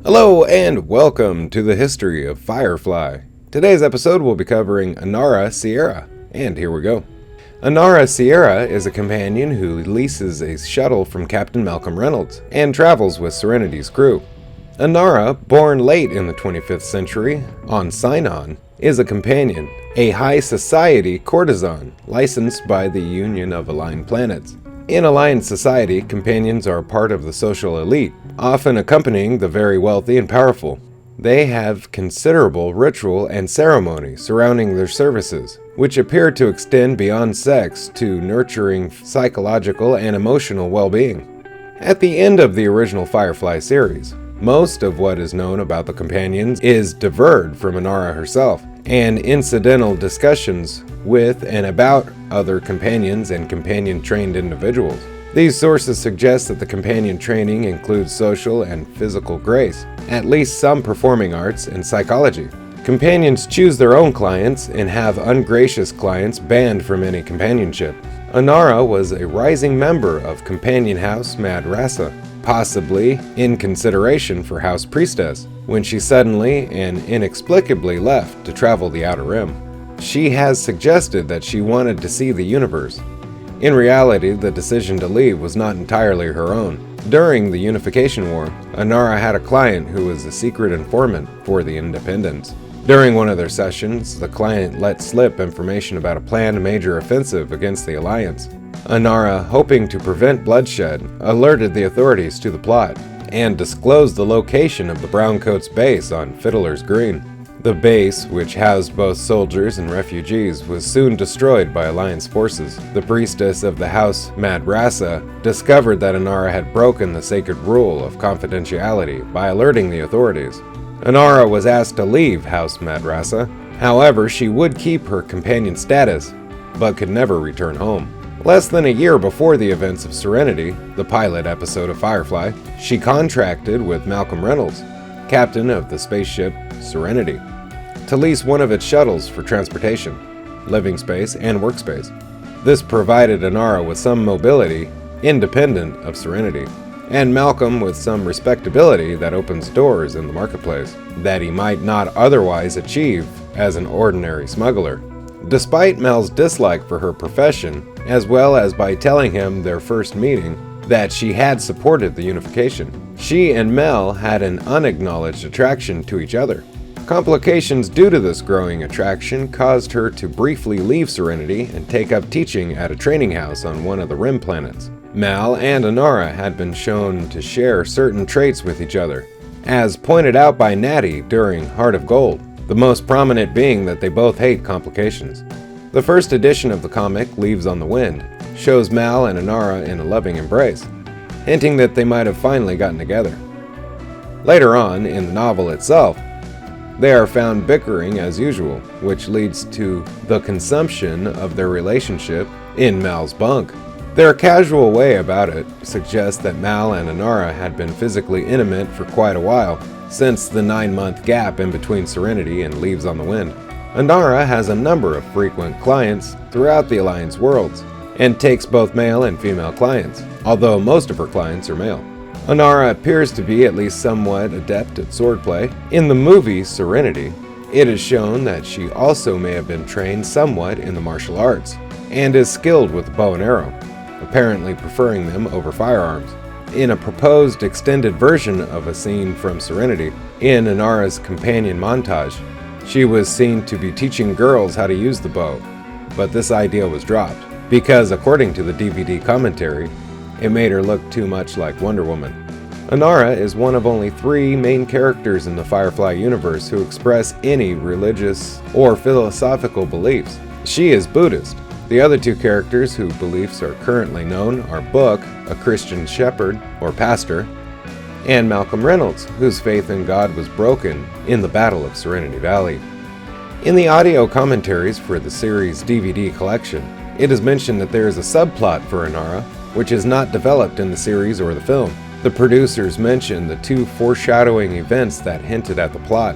Hello and welcome to the history of Firefly. Today's episode will be covering Inara Serra, and here we go. Inara Serra is a companion who leases a shuttle from Captain Malcolm Reynolds and travels with Serenity's crew. Inara, born late in the 25th century on Sinon, is a companion, a high society courtesan licensed by the Union of Aligned Planets. In Aligned Society, companions are part of the social elite, often accompanying the very wealthy and powerful. They have considerable ritual and ceremony surrounding their services, which appear to extend beyond sex to nurturing psychological and emotional well-being. At the end of the original Firefly series, most of what is known about the companions is diverged from Inara herself, and incidental discussions with and about other companions and companion-trained individuals. These sources suggest that the companion training includes social and physical grace, at least some performing arts and psychology. Companions choose their own clients and have ungracious clients banned from any companionship. Inara was a rising member of companion house Mad Rasa, possibly in consideration for House Priestess, when she suddenly and inexplicably left to travel the Outer Rim. She has suggested that she wanted to see the universe. In reality, the decision to leave was not entirely her own. During the Unification War, Inara had a client who was a secret informant for the Independents. During one of their sessions, the client let slip information about a planned major offensive against the Alliance. Inara, hoping to prevent bloodshed, alerted the authorities to the plot and disclosed the location of the Browncoats' base on Fiddler's Green. The base, which housed both soldiers and refugees, was soon destroyed by Alliance forces. The priestess of the House Mad Rasa discovered that Inara had broken the sacred rule of confidentiality by alerting the authorities. Inara was asked to leave House Mad Rasa. However, she would keep her companion status, but could never return home. Less than a year before the events of Serenity, the pilot episode of Firefly, she contracted with Malcolm Reynolds, captain of the spaceship Serenity, to lease one of its shuttles for transportation, living space, and workspace. This provided Inara with some mobility independent of Serenity, and Malcolm with some respectability that opens doors in the marketplace that he might not otherwise achieve as an ordinary smuggler. Despite Mel's dislike for her profession, as well as by telling him their first meeting that she had supported the unification, she and Mel had an unacknowledged attraction to each other. Complications due to this growing attraction caused her to briefly leave Serenity and take up teaching at a training house on one of the Rim planets. Mal and Inara had been shown to share certain traits with each other, as pointed out by Natty during Heart of Gold, the most prominent being that they both hate complications. The first edition of the comic, Leaves on the Wind, shows Mal and Inara in a loving embrace, hinting that they might have finally gotten together. Later on, in the novel itself, they are found bickering as usual, which leads to the consummation of their relationship in Mal's bunk. Their casual way about it suggests that Mal and Inara had been physically intimate for quite a while, since the 9-month gap in between Serenity and Leaves on the Wind. Inara has a number of frequent clients throughout the Alliance worlds, and takes both male and female clients, although most of her clients are male. Inara appears to be at least somewhat adept at swordplay. In the movie Serenity, it is shown that she also may have been trained somewhat in the martial arts, and is skilled with the bow and arrow, apparently preferring them over firearms. In a proposed extended version of a scene from Serenity, in Inara's companion montage, she was seen to be teaching girls how to use the bow, but this idea was dropped, because according to the DVD commentary, it made her look too much like Wonder Woman. Inara is one of only 3 main characters in the Firefly universe who express any religious or philosophical beliefs. She is Buddhist. The other 2 characters whose beliefs are currently known are Book, a Christian shepherd or pastor, and Malcolm Reynolds, whose faith in God was broken in the Battle of Serenity Valley. In the audio commentaries for the series DVD collection, it is mentioned that there is a subplot for Inara, which is not developed in the series or the film. The producers mention the 2 foreshadowing events that hinted at the plot.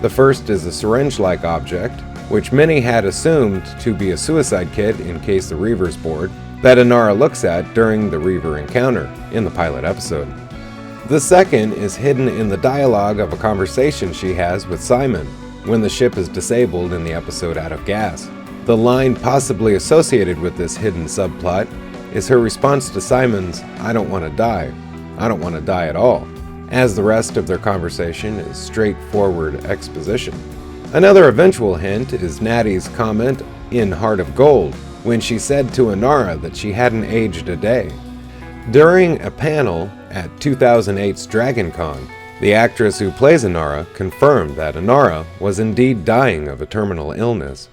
The first is a syringe-like object, which many had assumed to be a suicide kit in case the Reaver's bored, that Inara looks at during the Reaver encounter in the pilot episode. The second is hidden in the dialogue of a conversation she has with Simon when the ship is disabled in the episode Out of Gas. The line possibly associated with this hidden subplot is her response to Simon's, "I don't want to die. I don't want to die at all," as the rest of their conversation is straightforward exposition. Another eventual hint is Natty's comment in Heart of Gold, when she said to Inara that she hadn't aged a day. During a panel at 2008's DragonCon, the actress who plays Inara confirmed that Inara was indeed dying of a terminal illness.